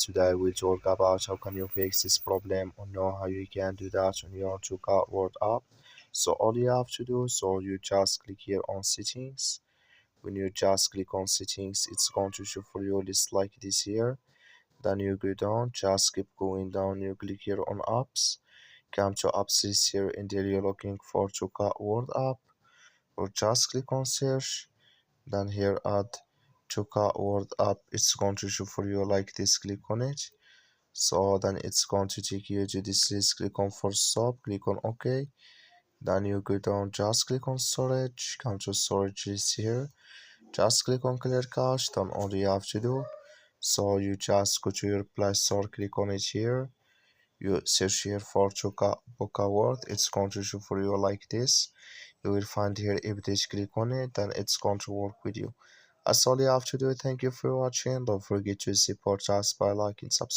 Today we'll talk about how can you fix this problem or know how you can do that on your Toca Word app. So all you have to do, so you just click here on settings. When you just click on settings, it's going to show for you a list like this here. Then you go down, just keep going down, you click here on apps. Come to apps this here, and there you're looking for Toca Word app, or just click on search. Then here add Toca Word app, it's going to show for you like this, click on it. So then it's going to take you to this list, click on for stop, click on OK. Then you go down, just click on storage, come to storage list here, just click on clear cache. Then all you have to do, so you just go to your Play Store, click on it here, you search here for Toca Boca Word, it's going to show for you like this. You will find here update, click on it, then it's going to work with you. That's all you have to do. Thank you for watching. Don't forget to support us by liking, subscribe.